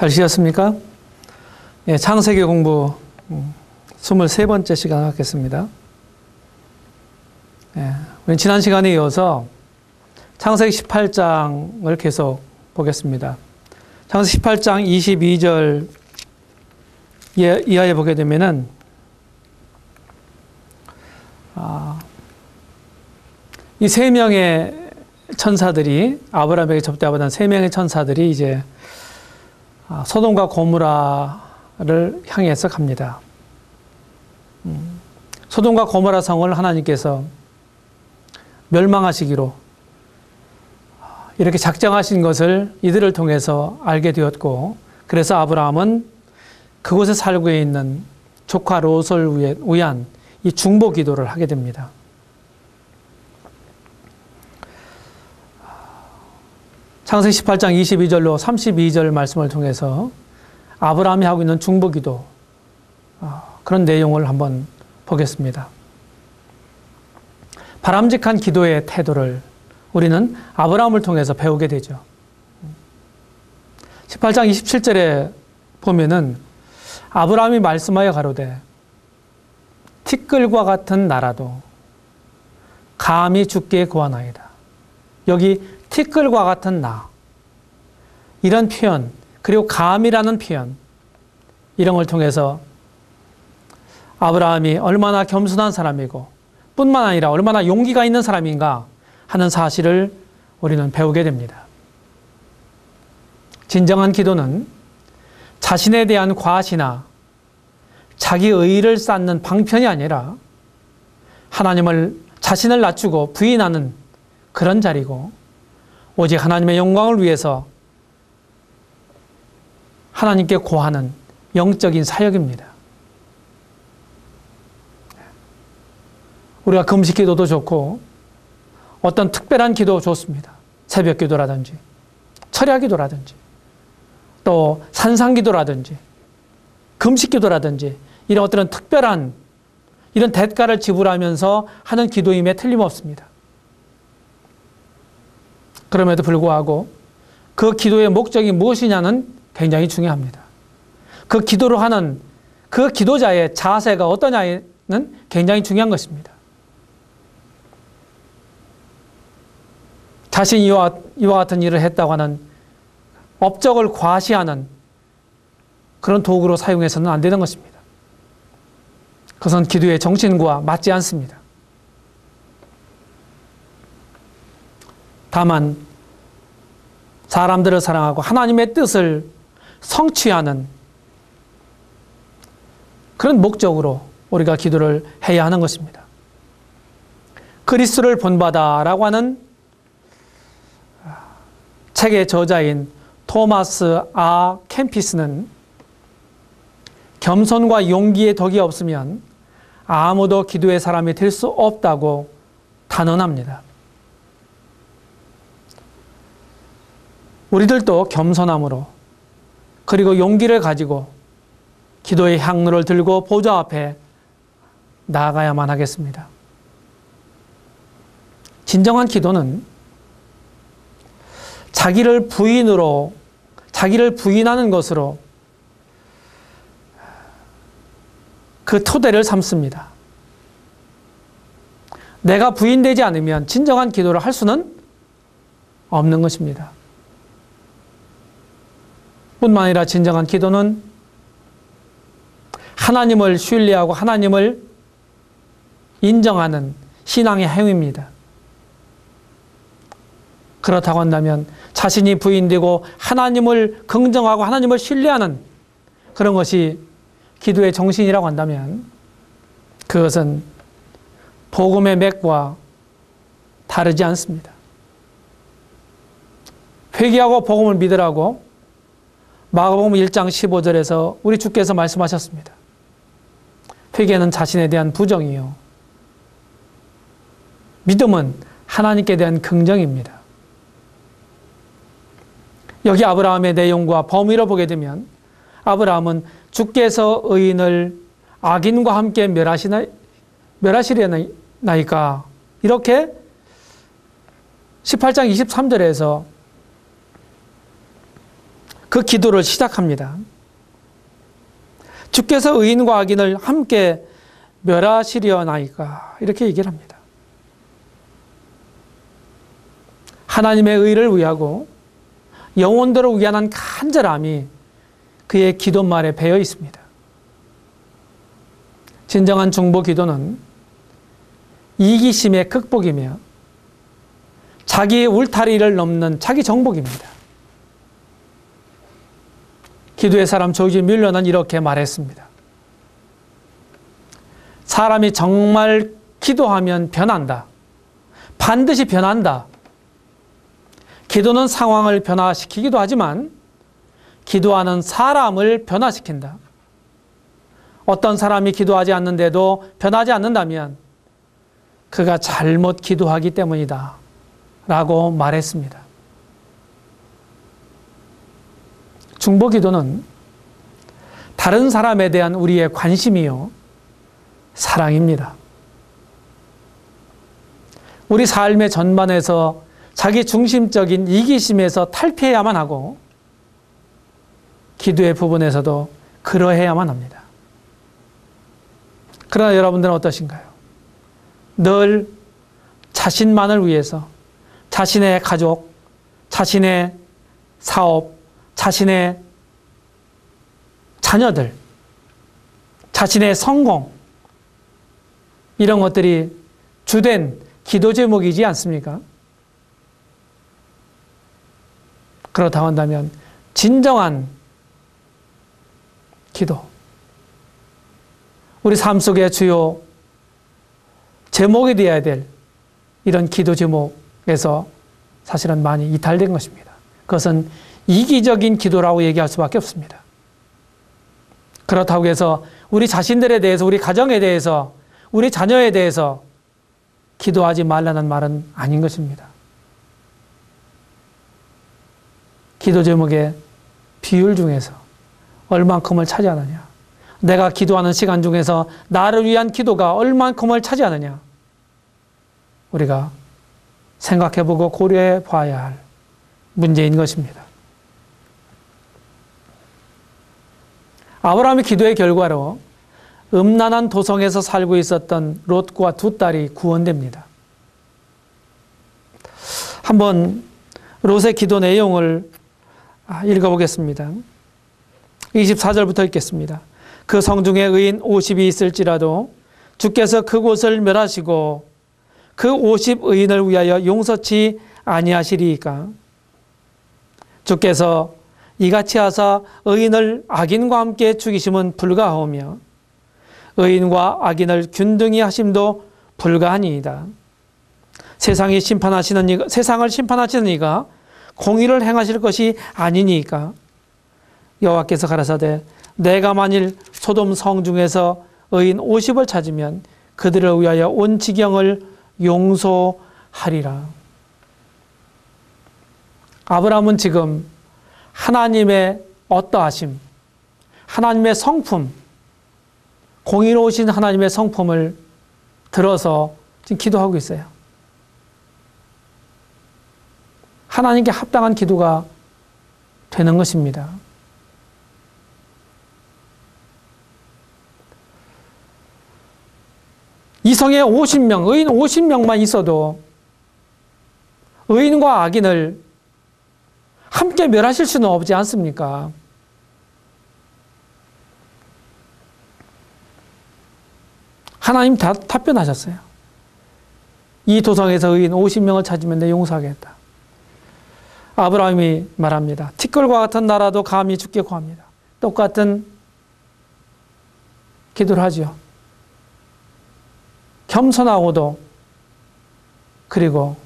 잘 쉬셨습니까? 예, 창세기 공부 23번째 시간 갖겠습니다. 예, 우리 지난 시간에 이어서 창세기 18장을 계속 보겠습니다. 창세기 18장 22절 이하에 보게 되면은 이 세 명의 천사들이 아브라함에게 접대하던 세 명의 천사들이 이제 소돔과 고모라를 향해서 갑니다. 소돔과 고모라 성을 하나님께서 멸망하시기로 이렇게 작정하신 것을 이들을 통해서 알게 되었고, 그래서 아브라함은 그곳에 살고 있는 조카 롯을 위한 이 중보 기도를 하게 됩니다. 창세기 18장 22절로 32절 말씀을 통해서 아브라함이 하고 있는 중보 기도, 그런 내용을 한번 보겠습니다. 바람직한 기도의 태도를 우리는 아브라함을 통해서 배우게 되죠. 18장 27절에 보면은 아브라함이 말씀하여 가로되 티끌과 같은 나라도 감히 주께 구하나이다. 여기 티끌과 같은 나, 이런 표현, 그리고 감이라는 표현, 이런 걸 통해서 아브라함이 얼마나 겸손한 사람이고 뿐만 아니라 얼마나 용기가 있는 사람인가 하는 사실을 우리는 배우게 됩니다. 진정한 기도는 자신에 대한 과시나 자기 의의를 쌓는 방편이 아니라 자신을 낮추고 부인하는 그런 자리고, 오직 하나님의 영광을 위해서 하나님께 고하는 영적인 사역입니다. 우리가 금식 기도도 좋고 어떤 특별한 기도 좋습니다. 새벽 기도라든지 철야 기도라든지 또 산상 기도라든지 금식 기도라든지 이런 어떤 특별한 이런 대가를 지불하면서 하는 기도임에 틀림없습니다. 그럼에도 불구하고 그 기도의 목적이 무엇이냐는 굉장히 중요합니다. 그 기도를 하는 그 기도자의 자세가 어떠냐는 굉장히 중요한 것입니다. 자신이 이와 같은 일을 했다고 하는 업적을 과시하는 그런 도구로 사용해서는 안 되는 것입니다. 그것은 기도의 정신과 맞지 않습니다. 다만 사람들을 사랑하고 하나님의 뜻을 성취하는 그런 목적으로 우리가 기도를 해야 하는 것입니다. 그리스도를 본받아라고 하는 책의 저자인 토마스 아 캠피스는 겸손과 용기의 덕이 없으면 아무도 기도의 사람이 될 수 없다고 단언합니다. 우리들도 겸손함으로 그리고 용기를 가지고 기도의 향로를 들고 보좌 앞에 나아가야만 하겠습니다. 진정한 기도는 자기를 부인하는 것으로 그 토대를 삼습니다. 내가 부인되지 않으면 진정한 기도를 할 수는 없는 것입니다. 뿐만 아니라 진정한 기도는 하나님을 신뢰하고 하나님을 인정하는 신앙의 행위입니다. 그렇다고 한다면 자신이 부인되고 하나님을 긍정하고 하나님을 신뢰하는 그런 것이 기도의 정신이라고 한다면 그것은 복음의 맥과 다르지 않습니다. 회개하고 복음을 믿으라고 마가복음 1장 15절에서 우리 주께서 말씀하셨습니다. 회개는 자신에 대한 부정이요, 믿음은 하나님께 대한 긍정입니다. 여기 아브라함의 내용과 범위로 보게 되면 아브라함은 주께서 의인을 악인과 함께 멸하시려나이까 이렇게 18장 23절에서 그 기도를 시작합니다. 주께서 의인과 악인을 함께 멸하시려나이까 이렇게 얘기를 합니다. 하나님의 의를 위하고 영혼들을 위한 간절함이 그의 기도말에 배어 있습니다. 진정한 중보 기도는 이기심의 극복이며 자기의 울타리를 넘는 자기 정복입니다. 기도의 사람 조지 뮬러는 이렇게 말했습니다. 사람이 정말 기도하면 변한다. 반드시 변한다. 기도는 상황을 변화시키기도 하지만 기도하는 사람을 변화시킨다. 어떤 사람이 기도하지 않는데도 변하지 않는다면 그가 잘못 기도하기 때문이다. 라고 말했습니다. 중보 기도는 다른 사람에 대한 우리의 관심이요, 사랑입니다. 우리 삶의 전반에서 자기 중심적인 이기심에서 탈피해야만 하고 기도의 부분에서도 그러해야만 합니다. 그러나 여러분들은 어떠신가요? 늘 자신만을 위해서 자신의 가족, 자신의 사업, 자신의 자녀들, 자신의 성공, 이런 것들이 주된 기도 제목이지 않습니까? 그렇다고 한다면 진정한 기도, 우리 삶 속의 주요 제목이 되어야 될 이런 기도 제목에서 사실은 많이 이탈된 것입니다. 그것은 이기적인 기도라고 얘기할 수밖에 없습니다. 그렇다고 해서 우리 자신들에 대해서, 우리 가정에 대해서, 우리 자녀에 대해서 기도하지 말라는 말은 아닌 것입니다. 기도 제목의 비율 중에서 얼만큼을 차지하느냐, 내가 기도하는 시간 중에서 나를 위한 기도가 얼만큼을 차지하느냐, 우리가 생각해보고 고려해 봐야 할 문제인 것입니다. 아브라함의 기도의 결과로 음란한 도성에서 살고 있었던 롯과 두 딸이 구원됩니다. 한번 롯의 기도 내용을 읽어보겠습니다. 24절부터 읽겠습니다. 그 성중에 의인 50이 있을지라도 주께서 그곳을 멸하시고 그 50 의인을 위하여 용서치 아니하시리이까. 주께서 이같이 하사 의인을 악인과 함께 죽이심은 불가하오며 의인과 악인을 균등히 하심도 불가하니이다. 세상을 심판하시는 이가 공의를 행하실 것이 아니니까. 여호와께서 가라사대 내가 만일 소돔 성중에서 의인 50을 찾으면 그들을 위하여 온 지경을 용서하리라. 아브라함은 지금 하나님의 어떠하심, 하나님의 성품, 공의로우신 하나님의 성품을 들어서 지금 기도하고 있어요. 하나님께 합당한 기도가 되는 것입니다. 이 성에 50명, 의인 50명만 있어도 의인과 악인을 함께 멸하실 수는 없지 않습니까? 하나님 답변하셨어요. 이 도성에서 의인 50명을 찾으면 내 용서하겠다. 아브라함이 말합니다. 티끌과 같은 나라도 감히 주께 구합니다. 똑같은 기도를 하죠. 겸손하고도 그리고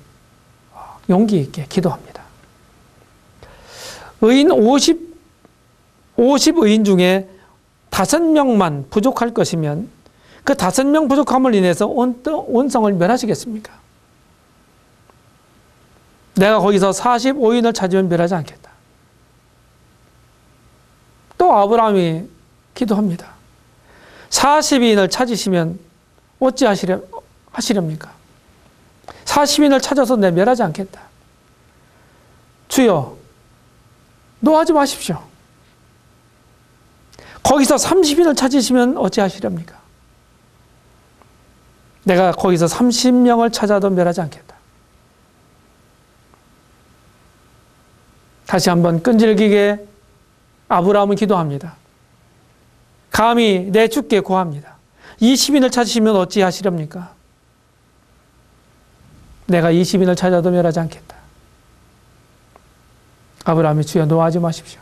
용기 있게 기도합니다. 의인 50 의인 중에 5명만 부족할 것이면 그 5명 부족함을 인해서 온 성을 멸하시겠습니까? 내가 거기서 45인을 찾으면 멸하지 않겠다. 또 아브라함이 기도합니다. 40인을 찾으시면 어찌 하시렵니까? 40인을 찾아서 내 멸하지 않겠다. 주여, 노하지 마십시오. 거기서 30인을 찾으시면 어찌하시렵니까? 내가 거기서 30명을 찾아도 멸하지 않겠다. 다시 한번 끈질기게 아브라함은 기도합니다. 감히 내 주께 구합니다. 20인을 찾으시면 어찌하시렵니까? 내가 20인을 찾아도 멸하지 않겠다. 아브라함이 주여 노하지 마십시오.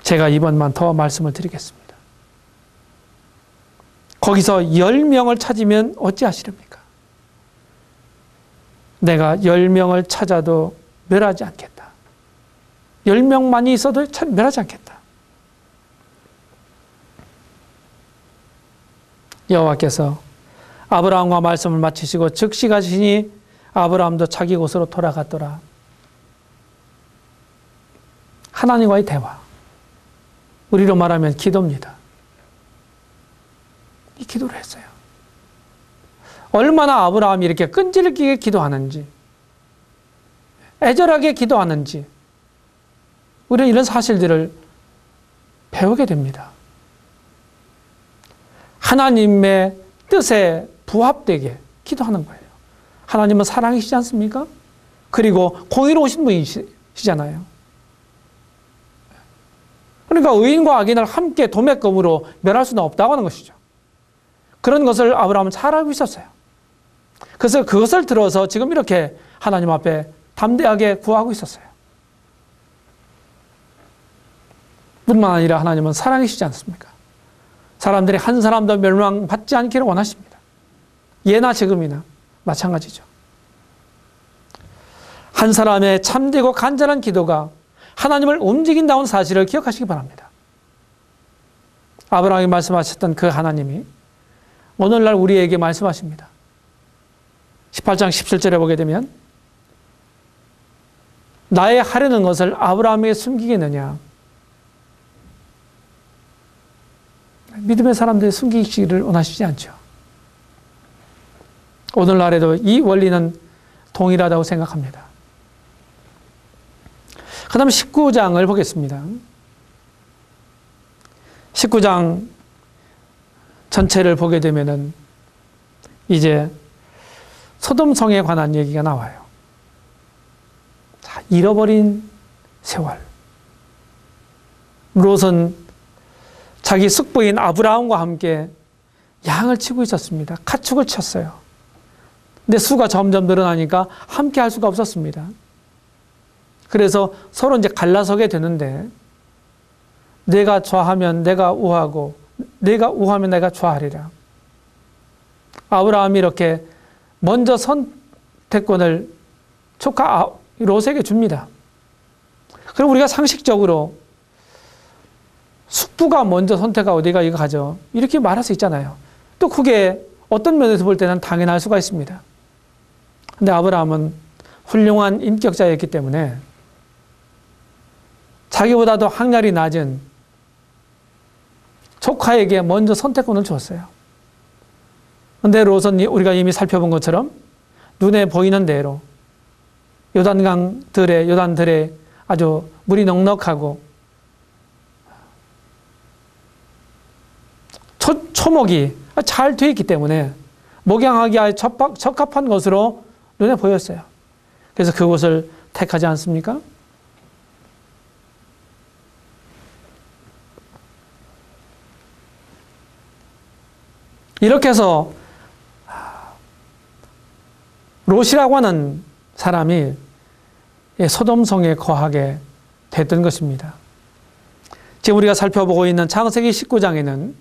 제가 이번만 더 말씀을 드리겠습니다. 거기서 10명을 찾으면 어찌하시렵니까? 내가 10명을 찾아도 멸하지 않겠다. 10명만이 있어도 멸하지 않겠다. 여호와께서 아브라함과 말씀을 마치시고 즉시 가시니 아브라함도 자기 곳으로 돌아갔더라. 하나님과의 대화. 우리로 말하면 기도입니다. 이 기도를 했어요. 얼마나 아브라함이 이렇게 끈질기게 기도하는지, 애절하게 기도하는지, 우리는 이런 사실들을 배우게 됩니다. 하나님의 뜻에 부합되게 기도하는 거예요. 하나님은 사랑이시지 않습니까? 그리고 공의로우신 분이시잖아요. 그러니까 의인과 악인을 함께 도매금으로 멸할 수는 없다고 하는 것이죠. 그런 것을 아브라함은 잘 알고 있었어요. 그래서 그것을 들어서 지금 이렇게 하나님 앞에 담대하게 구하고 있었어요. 뿐만 아니라 하나님은 사랑이시지 않습니까? 사람들이 한 사람도 멸망받지 않기를 원하십니다. 예나 지금이나 마찬가지죠. 한 사람의 참되고 간절한 기도가 하나님을 움직인다는 사실을 기억하시기 바랍니다. 아브라함이 말씀하셨던 그 하나님이 오늘날 우리에게 말씀하십니다. 18장 17절에 보게 되면 나의 하려는 것을 아브라함에게 숨기겠느냐. 믿음의 사람들이 숨기기를 원하시지 않죠. 오늘날에도 이 원리는 동일하다고 생각합니다. 그 다음 19장을 보겠습니다. 19장 전체를 보게 되면은 이제 소돔성에 관한 얘기가 나와요. 자, 잃어버린 세월. 롯은 자기 숙부인 아브라함과 함께 양을 치고 있었습니다. 가축을 쳤어요. 근데 수가 점점 늘어나니까 함께 할 수가 없었습니다. 그래서 서로 이제 갈라서게 되는데 내가 좌하면 내가 우하고 내가 우하면 내가 좌하리라. 아브라함이 이렇게 먼저 선택권을 조카 롯에게 줍니다. 그럼 우리가 상식적으로 숙부가 먼저 선택하고 내가 이거 가져 이렇게 말할 수 있잖아요. 또 그게 어떤 면에서 볼 때는 당연할 수가 있습니다. 근데 아브라함은 훌륭한 인격자였기 때문에 자기보다도 학렬이 낮은 조카에게 먼저 선택권을 주었어요. 그런데 롯은 우리가 이미 살펴본 것처럼 눈에 보이는 대로 요단들에 아주 물이 넉넉하고 초목이 잘 되어 있기 때문에 목양하기 아주 적합한 것으로 눈에 보였어요. 그래서 그곳을 택하지 않습니까? 이렇게 해서 롯이라고 하는 사람이 소돔성에 거하게 됐던 것입니다. 지금 우리가 살펴보고 있는 창세기 19장에는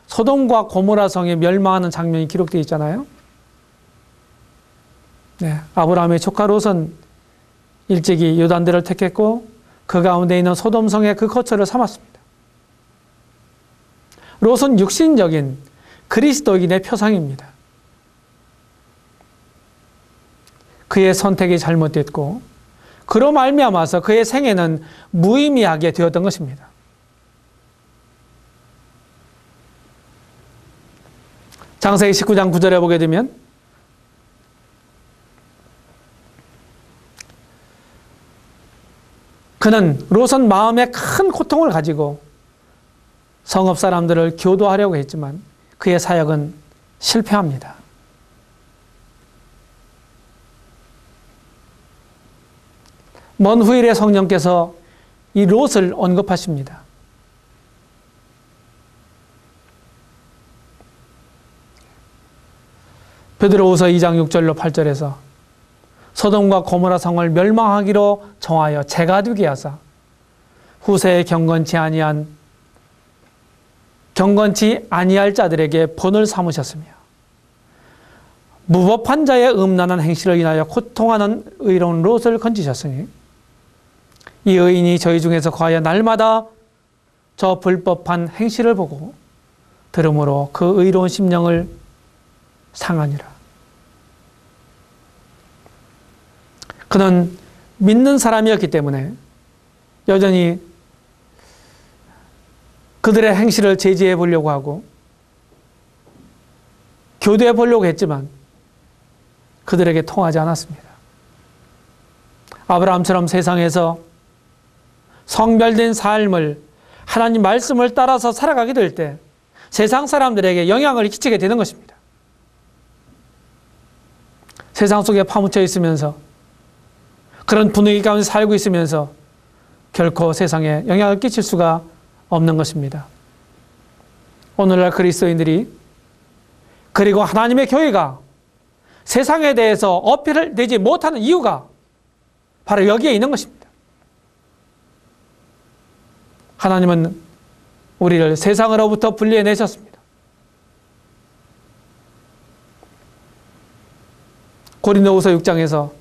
소돔과 고모라 성이 멸망하는 장면이 기록되어 있잖아요. 네, 아브라함의 조카 롯은 일찍이 요단대를 택했고 그 가운데 있는 소돔성의 그 거처를 삼았습니다. 롯은 육신적인 그리스도인의 표상입니다. 그의 선택이 잘못됐고 그로 말미암아서 그의 생애는 무의미하게 되었던 것입니다. 창세기 19장 9절에 보게 되면 그는 롯은 마음에 큰 고통을 가지고 성읍 사람들을 교도하려고 했지만 그의 사역은 실패합니다. 먼 후일에 성령께서 이 롯을 언급하십니다. 베드로후서 2장 6절로 8절에서 소돔과 고모라 성을 멸망하기로 정하여 재가두게 하사 후세에 경건치 아니할 자들에게 본을 삼으셨으며 무법한 자의 음란한 행실을 인하여 고통하는 의로운 롯을 건지셨으니 이 의인이 저희 중에서 과연 날마다 저 불법한 행실을 보고 들음으로 그 의로운 심령을 상하니라. 그는 믿는 사람이었기 때문에 여전히 그들의 행실을 제지해 보려고 하고 교도해 보려고 했지만 그들에게 통하지 않았습니다. 아브라함처럼 세상에서 성별된 삶을 하나님 말씀을 따라서 살아가게 될 때 세상 사람들에게 영향을 끼치게 되는 것입니다. 세상 속에 파묻혀 있으면서 그런 분위기 가운데 살고 있으면서 결코 세상에 영향을 끼칠 수가 없는 것입니다. 오늘날 그리스도인들이 그리고 하나님의 교회가 세상에 대해서 어필을 내지 못하는 이유가 바로 여기에 있는 것입니다. 하나님은 우리를 세상으로부터 분리해내셨습니다. 고린도후서 6장에서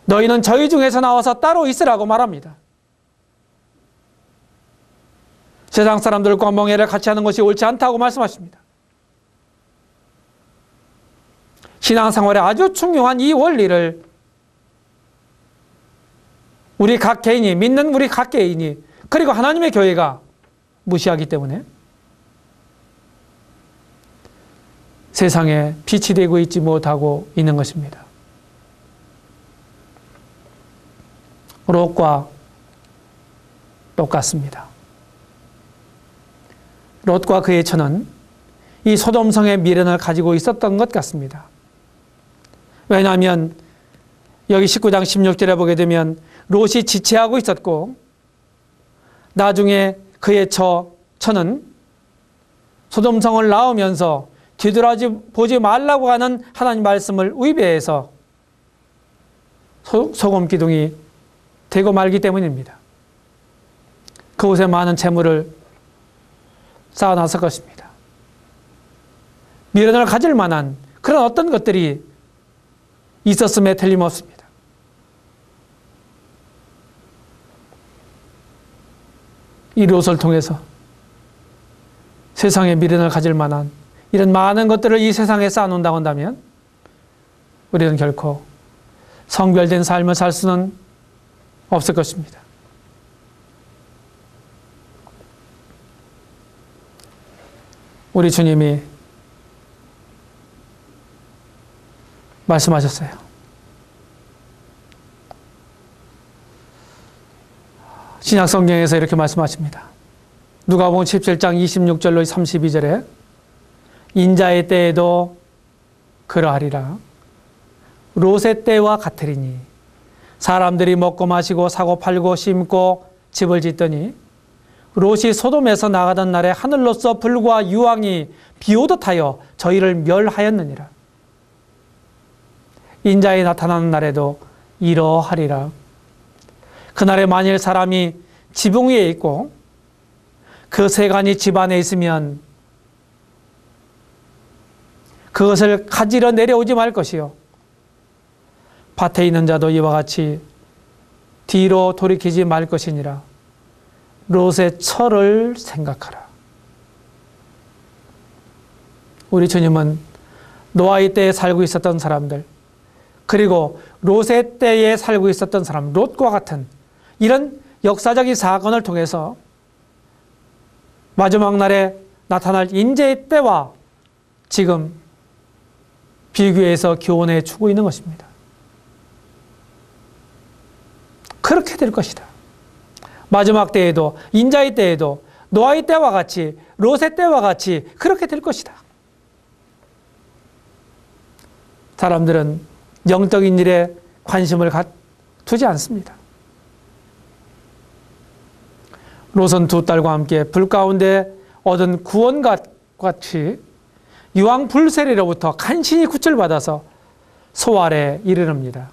너희는 저희 중에서 나와서 따로 있으라고 말합니다. 세상 사람들과 멍해를 같이 하는 것이 옳지 않다고 말씀하십니다. 신앙생활에 아주 중요한 이 원리를 우리 각 개인이, 믿는 우리 각 개인이, 그리고 하나님의 교회가 무시하기 때문에 세상에 빛이 되고 있지 못하고 있는 것입니다. 롯과 똑같습니다. 롯과 그의 처는 이 소돔성의 미련을 가지고 있었던 것 같습니다. 왜냐하면 여기 19장 16절에 보게 되면 롯이 지체하고 있었고 나중에 그의 처는 소돔성을 나오면서 뒤돌아보지 말라고 하는 하나님 말씀을 위배해서 소금 기둥이 되고 말기 때문입니다. 그곳에 많은 재물을 쌓아놨을 것입니다. 미련을 가질 만한 그런 어떤 것들이 있었음에 틀림없습니다. 이 롯을 통해서 세상에 미련을 가질 만한 이런 많은 것들을 이 세상에 쌓아놓는다고 한다면 우리는 결코 성별된 삶을 살 수는 없을 것입니다. 우리 주님이 말씀하셨어요. 신약 성경에서 이렇게 말씀하십니다. 누가복음 17장 26절로 32절에 인자의 때에도 그러하리라. 롯의 때와 같으리니 사람들이 먹고 마시고 사고 팔고 심고 집을 짓더니 롯이 소돔에서 나가던 날에 하늘로서 불과 유황이 비오듯 하여 저희를 멸하였느니라. 인자에 나타나는 날에도 이러하리라. 그날에 만일 사람이 지붕 위에 있고 그 세간이 집 안에 있으면 그것을 가지러 내려오지 말 것이요 밭에 있는 자도 이와 같이 뒤로 돌이키지 말 것이니라. 롯의 처를 생각하라. 우리 주님은 노아의 때에 살고 있었던 사람들, 그리고 롯의 때에 살고 있었던 사람, 롯과 같은 이런 역사적인 사건을 통해서 마지막 날에 나타날 인재의 때와 지금 비교해서 교훈해 주고 있는 것입니다. 그렇게 될 것이다. 마지막 때에도, 인자의 때에도, 노아의 때와 같이, 롯의 때와 같이 그렇게 될 것이다. 사람들은 영적인 일에 관심을 두지 않습니다. 롯은 두 딸과 함께 불 가운데 얻은 구원과 같이 유황 불세례로부터 간신히 구출받아서 소알에 이르릅니다.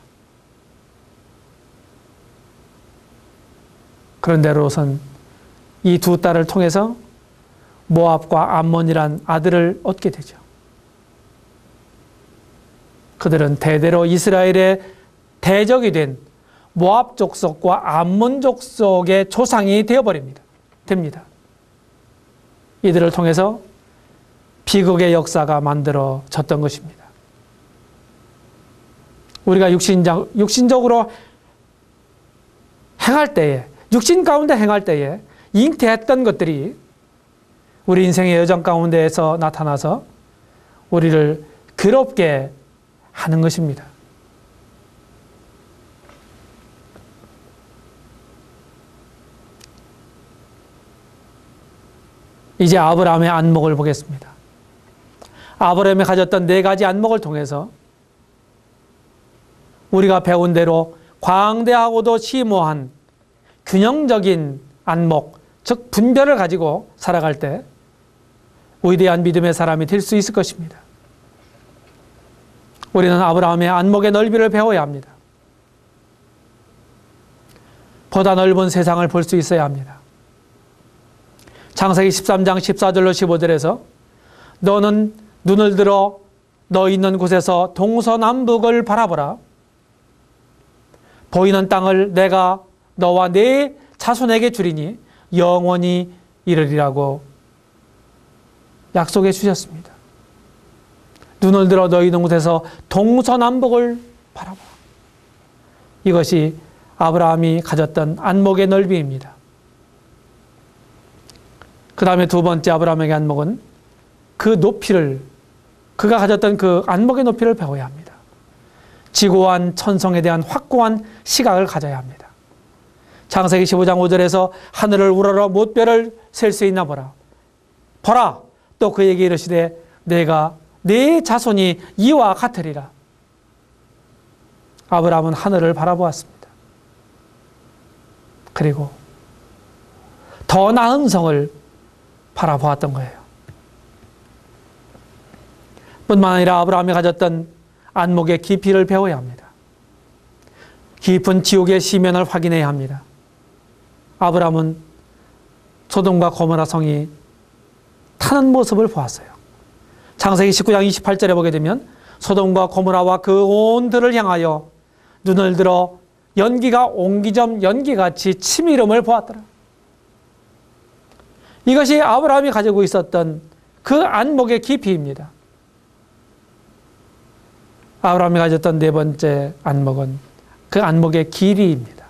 그런데 롯은 이 두 딸을 통해서 모압과 암몬이란 아들을 얻게 되죠. 그들은 대대로 이스라엘의 대적이 된 모압 족속과 암몬 족속의 조상이 됩니다. 이들을 통해서 비극의 역사가 만들어졌던 것입니다. 우리가 육신적으로 행할 때에, 육신 가운데 행할 때에 잉태했던 것들이 우리 인생의 여정 가운데에서 나타나서 우리를 괴롭게 하는 것입니다. 이제 아브라함의 안목을 보겠습니다. 아브라함이 가졌던 4가지 안목을 통해서 우리가 배운 대로 광대하고도 심오한 균형적인 안목, 즉 분별을 가지고 살아갈 때 위대한 믿음의 사람이 될 수 있을 것입니다. 우리는 아브라함의 안목의 넓이를 배워야 합니다. 보다 넓은 세상을 볼 수 있어야 합니다. 창세기 13장 14절로 15절에서 너는 눈을 들어 너 있는 곳에서 동서남북을 바라보라. 보이는 땅을 내가 너와 네 자손에게 주리니 영원히 이르리라고 약속해 주셨습니다. 눈을 들어 너 있는 곳에서 동서남북을 바라보라. 이것이 아브라함이 가졌던 안목의 넓이입니다. 그 다음에 두 번째 아브라함의 안목은 그 높이를, 그가 가졌던 그 안목의 높이를 배워야 합니다. 지고한 천성에 대한 확고한 시각을 가져야 합니다. 창세기 15장 5절에서 하늘을 우러러 못별을 셀 수 있나 보라. 보라. 또 그에게 이르시되 내가 네 자손이 이와 같으리라. 아브라함은 하늘을 바라보았습니다. 그리고 더 나은 성을 바라보았던 거예요. 뿐만 아니라 아브라함이 가졌던 안목의 깊이를 배워야 합니다. 깊은 지옥의 시면을 확인해야 합니다. 아브라함은 소돔과 고모라 성이 타는 모습을 보았어요. 창세기 19장 28절에 보게 되면 소돔과 고모라와 그 온 들을 향하여 눈을 들어 연기가 옹기점 연기같이 치밀음을 보았더라. 이것이 아브라함이 가지고 있었던 그 안목의 깊이입니다. 아브라함이 가졌던 네 번째 안목은 그 안목의 길이입니다.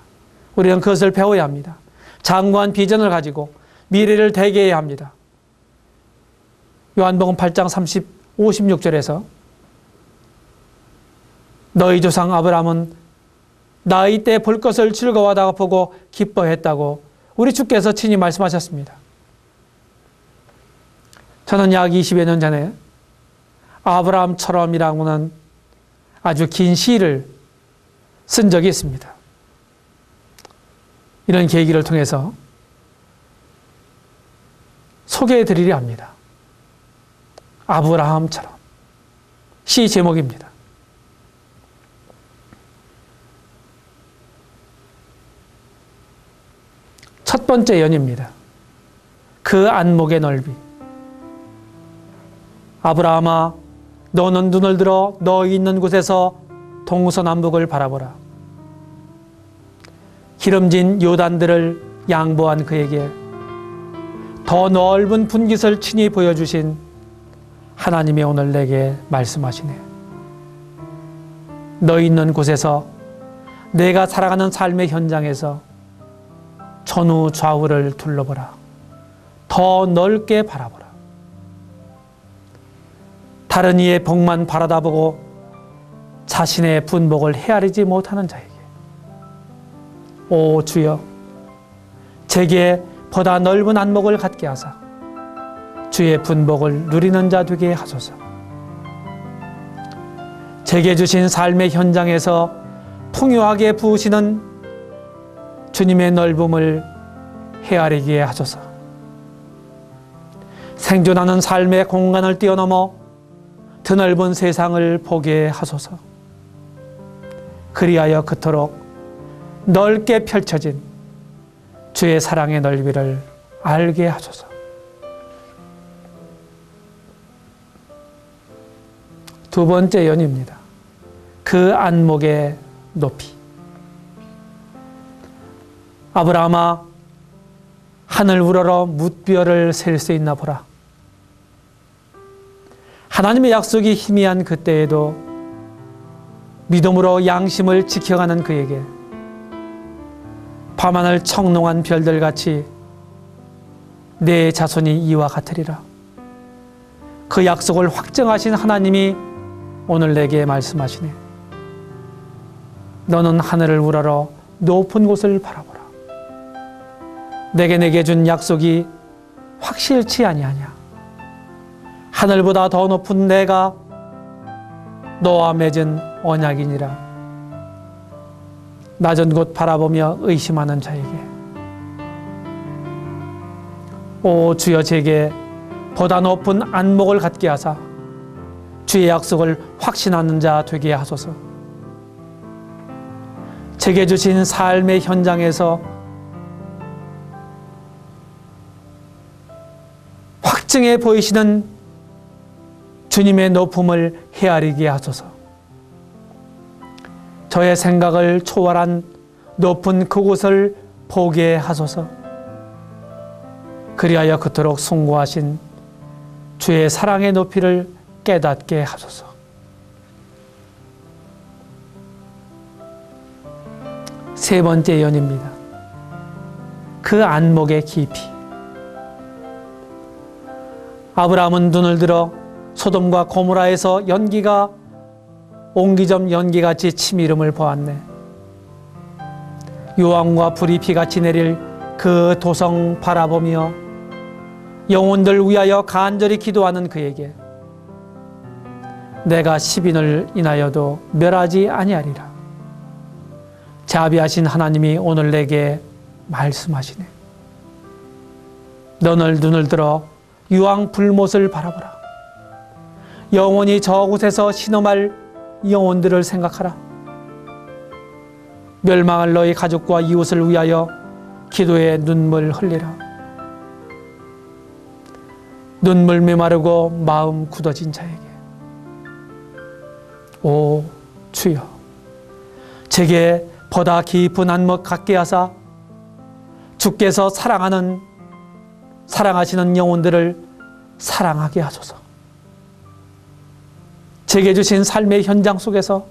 우리는 그것을 배워야 합니다. 장구한 비전을 가지고 미래를 대개해야 합니다. 요한복음 8장 56절에서 너희 조상 아브라함은 나이 때 볼 것을 즐거워하다가 보고 기뻐했다고 우리 주께서 친히 말씀하셨습니다. 저는 약 20여 년 전에 아브라함처럼이라고는 아주 긴 시를 쓴 적이 있습니다. 이런 계기를 통해서 소개해 드리려 합니다. 아브라함처럼. 시 제목입니다. 첫 번째 연입니다. 그 안목의 넓이. 아브라함아, 너는 눈을 들어 너 있는 곳에서 동서남북을 바라보라. 기름진 요단들을 양보한 그에게 더 넓은 분깃을 친히 보여주신 하나님이 오늘 내게 말씀하시네. 너 있는 곳에서, 내가 살아가는 삶의 현장에서 전후 좌우를 둘러보라. 더 넓게 바라보라. 다른 이의 복만 바라다 보고 자신의 분복을 헤아리지 못하는 자에게, 오 주여, 제게 보다 넓은 안목을 갖게 하사 주의 분복을 누리는 자 되게 하소서. 제게 주신 삶의 현장에서 풍요하게 부으시는 주님의 넓음을 헤아리게 하소서. 생존하는 삶의 공간을 뛰어넘어 드넓은 세상을 보게 하소서. 그리하여 그토록 넓게 펼쳐진 주의 사랑의 넓이를 알게 하소서. 두 번째 연입니다. 그 안목의 높이. 아브라함아, 하늘 우러러 뭇별을 셀 수 있나 보라. 하나님의 약속이 희미한 그때에도 믿음으로 양심을 지켜가는 그에게 밤하늘 청롱한 별들같이 내 자손이 이와 같으리라. 그 약속을 확정하신 하나님이 오늘 내게 말씀하시네. 너는 하늘을 우러러 높은 곳을 바라보라. 내게 준 약속이 확실치 아니하냐. 하늘보다 더 높은 내가 너와 맺은 언약이니라. 낮은 곳 바라보며 의심하는 자에게 오 주여, 제게 보다 높은 안목을 갖게 하사 주의 약속을 확신하는 자 되게 하소서. 제게 주신 삶의 현장에서 확증해 보이시는 주님의 높음을 헤아리게 하소서. 저의 생각을 초월한 높은 그곳을 보게 하소서. 그리하여 그토록 숭고하신 주의 사랑의 높이를 깨닫게 하소서. 세 번째 연입니다. 그 안목의 깊이. 아브라함은 눈을 들어 소돔과 고모라에서 연기가 옹기점 연기같이 치미름을 보았네. 요한과 불이 피같이 내릴 그 도성 바라보며 영혼들 위하여 간절히 기도하는 그에게 내가 10인을 인하여도 멸하지 아니하리라. 자비하신 하나님이 오늘 내게 말씀하시네. 너는 눈을 들어 유황 불못을 바라보라. 영원히 저곳에서 신음할 영혼들을 생각하라. 멸망할 너희 가족과 이웃을 위하여 기도의 눈물 흘리라. 눈물 메마르고 마음 굳어진 자에게 오 주여, 제게 보다 깊은 안목 갖게 하사 주께서 사랑하시는 영혼들을 사랑하게 하소서. 제게 주신 삶의 현장 속에서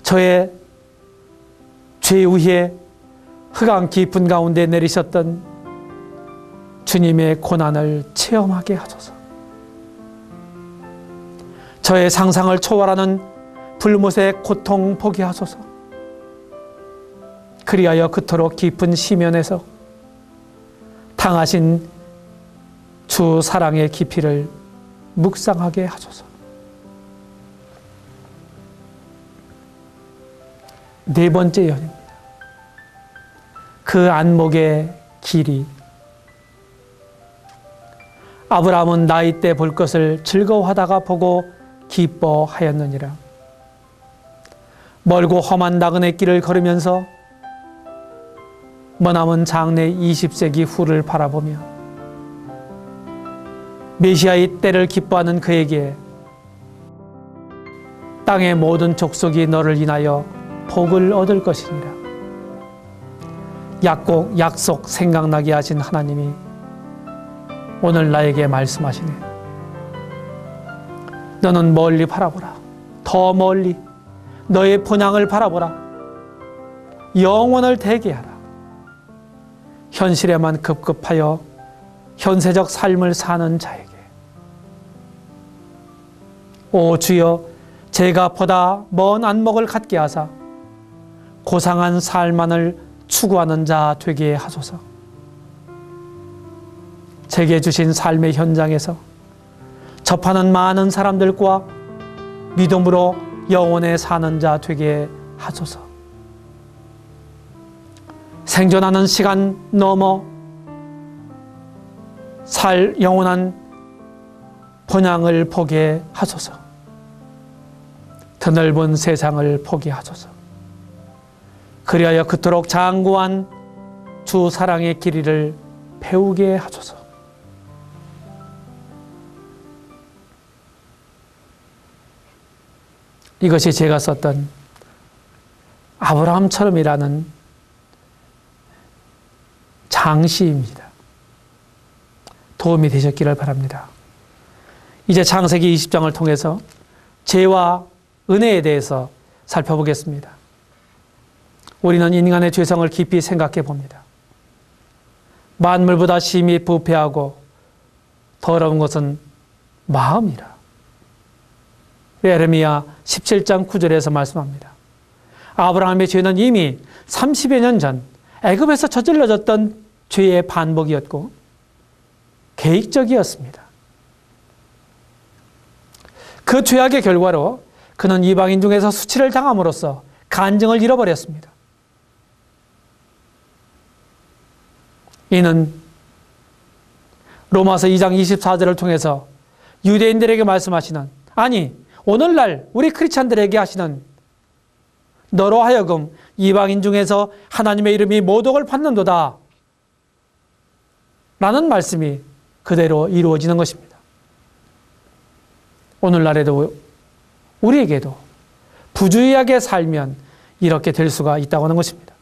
저의 죄 위에 흑암 깊은 가운데 내리셨던 주님의 고난을 체험하게 하소서. 저의 상상을 초월하는 불못의 고통 보게 하소서. 그리하여 그토록 깊은 시면에서 당하신 주 사랑의 깊이를 묵상하게 하소서. 네 번째 연입니다. 그 안목의 길이. 아브라함은 나이 때 볼 것을 즐거워하다가 보고 기뻐하였느니라. 멀고 험한 나그네 길을 걸으면서 머나먼 장래 20세기 후를 바라보며 메시아의 때를 기뻐하는 그에게 땅의 모든 족속이 너를 인하여 복을 얻을 것이니라. 약속 생각나게 하신 하나님이 오늘 나에게 말씀하시네. 너는 멀리 바라보라. 더 멀리 너의 본향을 바라보라. 영원을 대기하라. 현실에만 급급하여 현세적 삶을 사는 자에게 오 주여, 제가 보다 먼 안목을 갖게 하사 고상한 삶만을 추구하는 자 되게 하소서. 제게 주신 삶의 현장에서 접하는 많은 사람들과 믿음으로 영원에 사는 자 되게 하소서. 생존하는 시간 넘어 살 영원한 본향을 보게 하소서. 드넓은 세상을 보게 하소서. 그리하여 그토록 장구한 주 사랑의 길이를 배우게 하소서. 이것이 제가 썼던 아브라함처럼이라는 장시입니다. 도움이 되셨기를 바랍니다. 이제 창세기 20장을 통해서 죄와 은혜에 대해서 살펴보겠습니다. 우리는 인간의 죄성을 깊이 생각해 봅니다. 만물보다 심히 부패하고 더러운 것은 마음이라. 예레미야 17장 9절에서 말씀합니다. 아브라함의 죄는 이미 30여 년 전 애굽에서 저질러졌던 죄의 반복이었고 계획적이었습니다. 그 죄악의 결과로 그는 이방인 중에서 수치를 당함으로써 간증을 잃어버렸습니다. 이는 로마서 2장 24절을 통해서 유대인들에게 말씀하시는, 아니 오늘날 우리 크리스찬들에게 하시는, 너로 하여금 이방인 중에서 하나님의 이름이 모독을 받는도다 라는 말씀이 그대로 이루어지는 것입니다. 오늘날에도 우리에게도 부주의하게 살면 이렇게 될 수가 있다고 하는 것입니다.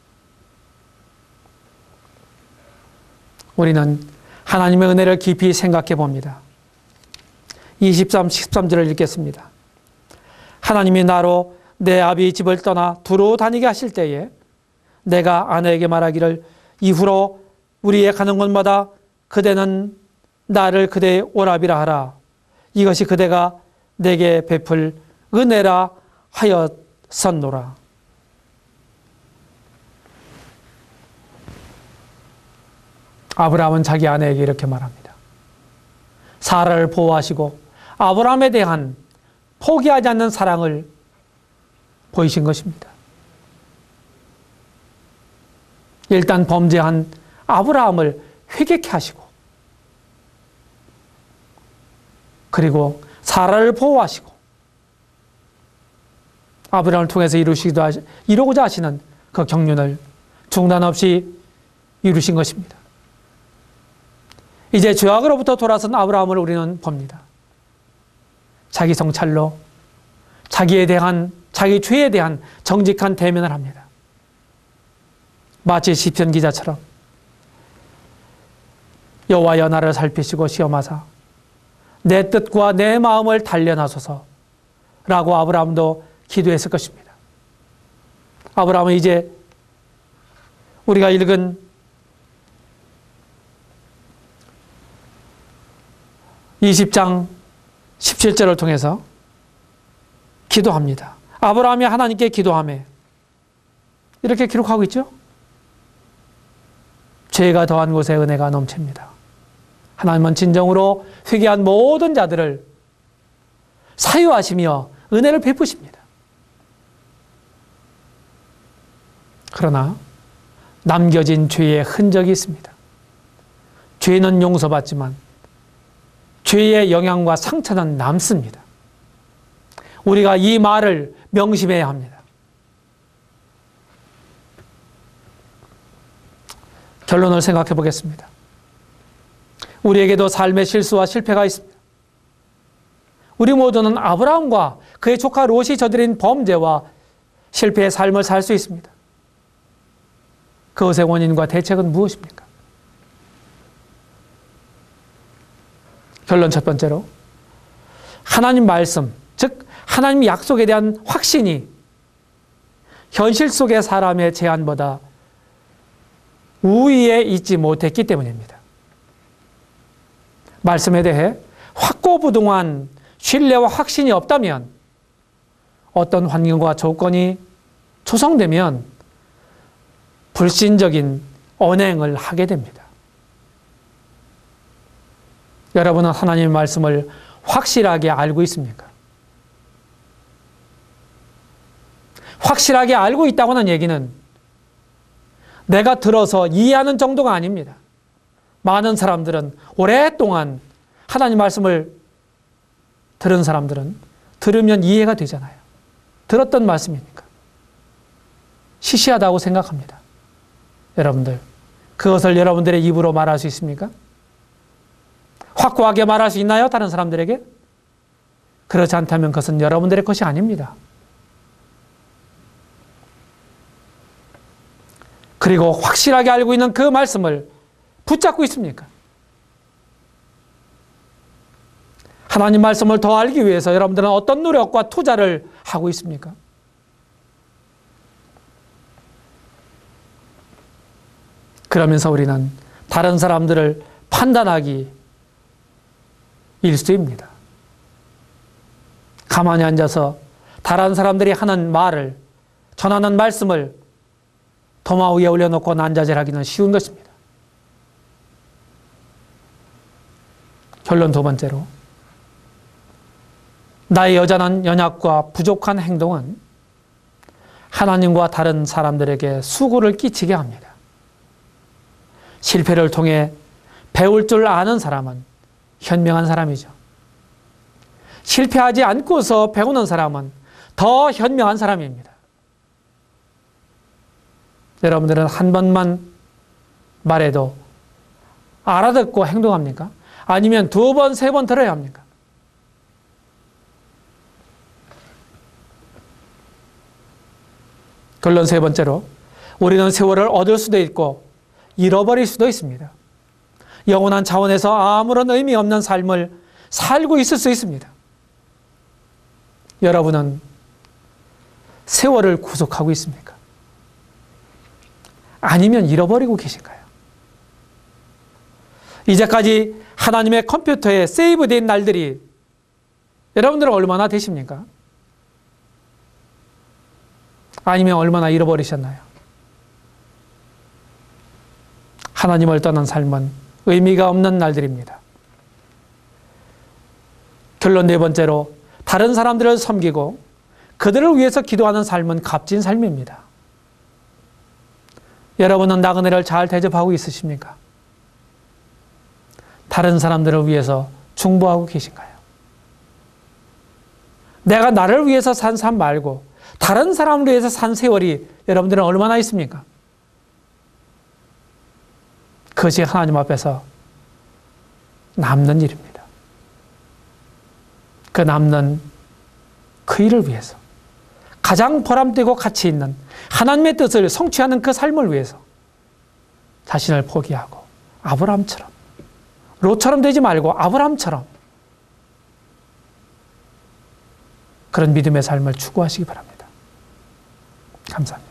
우리는 하나님의 은혜를 깊이 생각해 봅니다. 13절을 읽겠습니다. 하나님이 나로 내 아비 집을 떠나 두루 다니게 하실 때에 내가 아내에게 말하기를 이후로 우리의 가는 곳마다 그대는 나를 그대의 오라비라 하라. 이것이 그대가 내게 베풀 은혜라 하였었노라. 아브라함은 자기 아내에게 이렇게 말합니다. 사라를 보호하시고 아브라함에 대한 포기하지 않는 사랑을 보이신 것입니다. 일단 범죄한 아브라함을 회개케 하시고 그리고 사라를 보호하시고 아브라함을 통해서 이루고자 하시는 그 경륜을 중단 없이 이루신 것입니다. 이제 죄악으로부터 돌아선 아브라함을 우리는 봅니다. 자기 성찰로 자기 죄에 대한 정직한 대면을 합니다. 마치 시편 기자처럼 여호와여 나를 살피시고 시험하사 내 뜻과 내 마음을 단련하소서 라고 아브라함도 기도했을 것입니다. 아브라함은 이제 우리가 읽은 20장 17절을 통해서 기도합니다. 아브라함이 하나님께 기도하며 이렇게 기록하고 있죠. 죄가 더한 곳에 은혜가 넘칩니다. 하나님은 진정으로 회개한 모든 자들을 사유하시며 은혜를 베푸십니다. 그러나 남겨진 죄의 흔적이 있습니다. 죄는 용서받지만 죄의 영향과 상처는 남습니다. 우리가 이 말을 명심해야 합니다. 결론을 생각해 보겠습니다. 우리에게도 삶의 실수와 실패가 있습니다. 우리 모두는 아브라함과 그의 조카 롯이 저지른 범죄와 실패의 삶을 살 수 있습니다. 그것의 원인과 대책은 무엇입니까? 결론 첫 번째로 하나님 말씀, 즉 하나님 약속에 대한 확신이 현실 속의 사람의 제안보다 우위에 있지 못했기 때문입니다. 말씀에 대해 확고부동한 신뢰와 확신이 없다면 어떤 환경과 조건이 조성되면 불신적인 언행을 하게 됩니다. 여러분은 하나님의 말씀을 확실하게 알고 있습니까? 확실하게 알고 있다고 하는 얘기는 내가 들어서 이해하는 정도가 아닙니다. 많은 사람들은 오랫동안 하나님 말씀을 들은 사람들은 들으면 이해가 되잖아요. 들었던 말씀이니까. 시시하다고 생각합니다. 여러분들, 그것을 여러분들의 입으로 말할 수 있습니까? 확고하게 말할 수 있나요? 다른 사람들에게? 그렇지 않다면 그것은 여러분들의 것이 아닙니다. 그리고 확실하게 알고 있는 그 말씀을 붙잡고 있습니까? 하나님 말씀을 더 알기 위해서 여러분들은 어떤 노력과 투자를 하고 있습니까? 그러면서 우리는 다른 사람들을 판단하기 일쑤입니다. 가만히 앉아서 다른 사람들이 하는 말을, 전하는 말씀을 도마 위에 올려놓고 난자질하기는 쉬운 것입니다. 결론 두 번째로, 나의 여전한 연약과 부족한 행동은 하나님과 다른 사람들에게 수고를 끼치게 합니다. 실패를 통해 배울 줄 아는 사람은 현명한 사람이죠. 실패하지 않고서 배우는 사람은 더 현명한 사람입니다. 여러분들은 한 번만 말해도 알아듣고 행동합니까? 아니면 두 번, 세 번 들어야 합니까? 결론 세 번째로, 우리는 세월을 얻을 수도 있고 잃어버릴 수도 있습니다. 영원한 차원에서 아무런 의미 없는 삶을 살고 있을 수 있습니다. 여러분은 세월을 구속하고 있습니까? 아니면 잃어버리고 계신가요? 이제까지 하나님의 컴퓨터에 세이브된 날들이 여러분들은 얼마나 되십니까? 아니면 얼마나 잃어버리셨나요? 하나님을 떠난 삶은 의미가 없는 날들입니다. 결론 네 번째로, 다른 사람들을 섬기고 그들을 위해서 기도하는 삶은 값진 삶입니다. 여러분은 나그네를 잘 대접하고 있으십니까? 다른 사람들을 위해서 중보하고 계신가요? 내가 나를 위해서 산 삶 말고 다른 사람을 위해서 산 세월이 여러분들은 얼마나 있습니까? 그것이 하나님 앞에서 남는 일입니다. 그 남는 그 일을 위해서, 가장 보람되고 가치 있는 하나님의 뜻을 성취하는 그 삶을 위해서 자신을 포기하고 아브라함처럼, 롯처럼 되지 말고 아브라함처럼 그런 믿음의 삶을 추구하시기 바랍니다. 감사합니다.